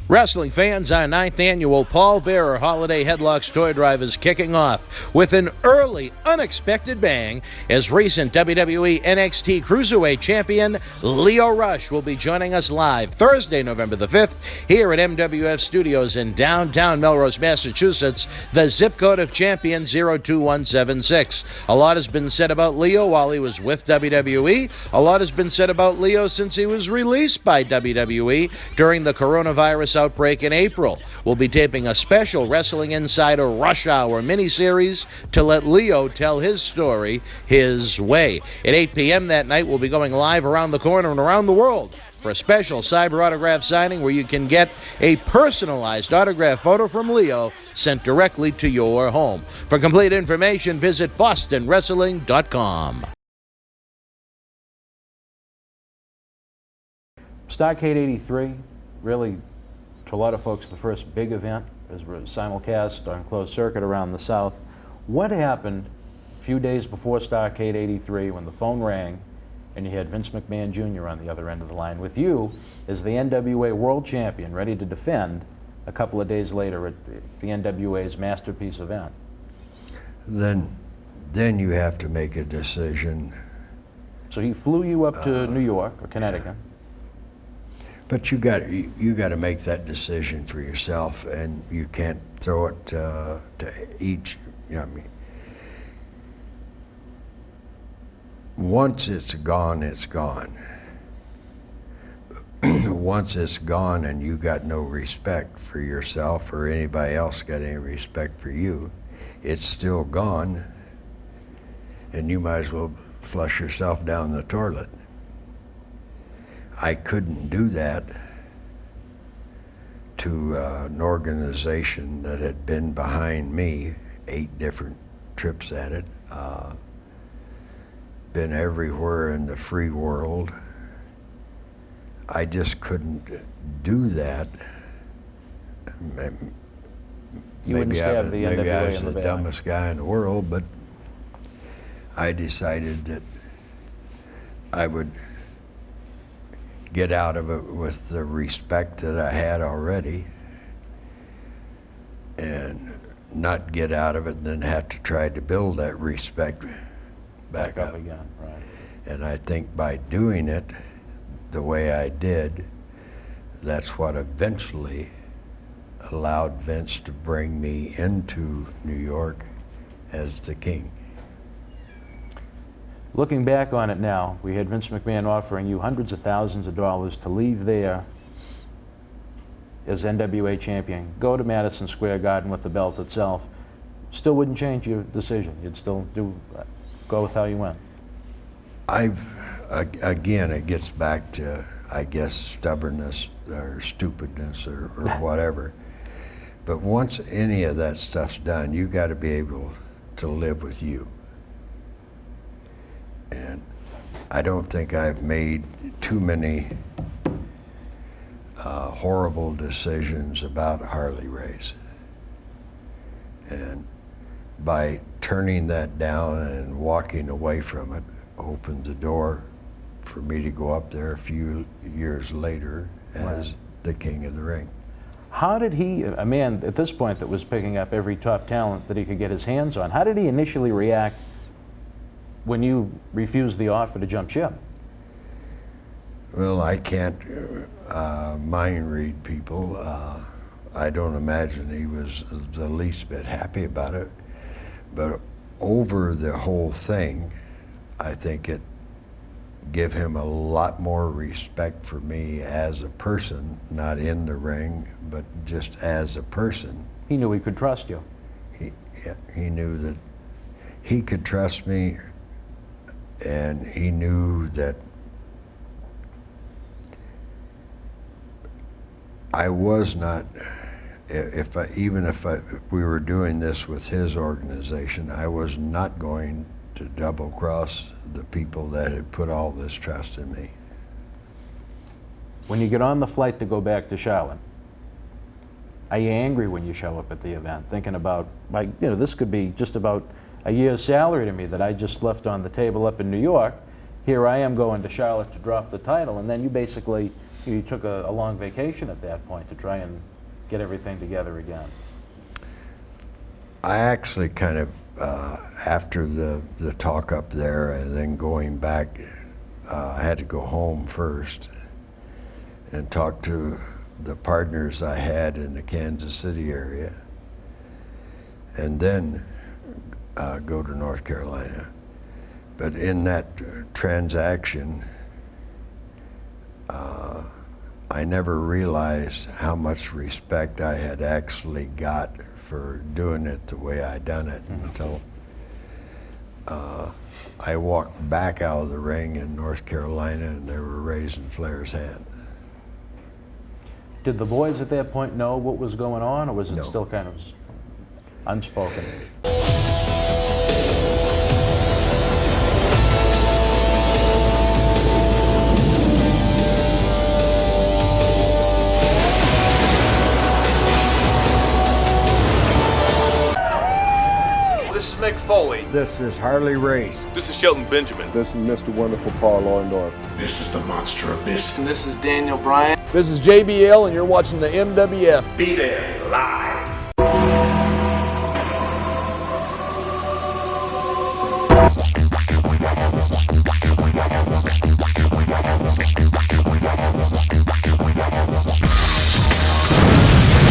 Wrestling fans, our 9th annual Paul Bearer Holiday Headlocks Toy Drive is kicking off with an early, unexpected bang as recent WWE NXT Cruiserweight Champion Lio Rush will be joining us live Thursday, November the 5th, here at MWF Studios in downtown Melrose, Massachusetts, the zip code of champion 02176. A lot has been said about Lio while he was with WWE. A lot has been said about Lio since he was released by WWE during the coronavirus outbreak in April. We'll be taping a special Wrestling Insider Rush Hour miniseries to let Lio tell his story his way. At 8 p.m. that night, we'll be going live around the corner and around the world for a special cyber autograph signing where you can get a personalized autograph photo from Lio sent directly to your home. For complete information, visit bostonwrestling.com. Starrcade 83, really, to a lot of folks, the first big event, as we're simulcast on closed circuit around the South. What happened a few days before Starrcade 83 when the phone rang and you had Vince McMahon Jr. on the other end of the line with you as the NWA World Champion ready to defend a couple of days later at the NWA's Masterpiece event? Then you have to make a decision. So he flew you up to New York or Connecticut. But you got to make that decision for yourself, and you can't throw it to each. You know what I mean? Once it's gone, it's gone. Once it's gone, and you got no respect for yourself or anybody else got any respect for you, it's still gone, and you might as well flush yourself down the toilet. I couldn't do that to an organization that had been behind me, 8 different trips at it, been everywhere in the free world. I just couldn't do that. Maybe I was the dumbest guy in the world, but I decided that I would get out of it with the respect that I had already and not get out of it and then have to try to build that respect back up again. Right. And I think by doing it the way I did, that's what eventually allowed Vince to bring me into New York as the king. Looking back on it now, we had Vince McMahon offering you hundreds of thousands of dollars to leave there as NWA champion, go to Madison Square Garden with the belt itself. Still wouldn't change your decision. You'd still go with how you went. Again, it gets back to, I guess, stubbornness or stupidness or whatever. But once any of that stuff's done, you got to be able to live with you. And I don't think I've made too many horrible decisions about Harley race. And by turning that down and walking away from it, opened the door for me to go up there a few years later as the king of the ring. How did he, a man at this point that was picking up every top talent that he could get his hands on, how did he initially react when you refused the offer to jump ship? Well, I can't mind read people. I don't imagine he was the least bit happy about it. But over the whole thing, I think it gave him a lot more respect for me as a person, not in the ring, but just as a person. He knew he could trust you. He knew that he could trust me, and he knew that I was not, even if we were doing this with his organization, I was not going to double cross the people that had put all this trust in me. When you get on the flight to go back to Charlotte, are you angry when you show up at the event, thinking about, like, you know, this could be just about a year's salary to me that I just left on the table up in New York. Here I am going to Charlotte to drop the title, and then you basically You took a long vacation at that point to try and get everything together again. I actually kind of, after the talk up there and then going back, I had to go home first and talk to the partners I had in the Kansas City area, and then go to North Carolina. But in that transaction, I never realized how much respect I had actually got for doing it the way I done it until I walked back out of the ring in North Carolina and they were raising Flair's hand. Did the boys at that point know what was going on, or was it No. still kind of unspoken? This is Mick Foley. This is Harley Race. This is Shelton Benjamin. This is Mr. Wonderful Paul Orndorff. This is the Monster Abyss. This is Daniel Bryan. This is JBL, and you're watching the MWF. Be there live.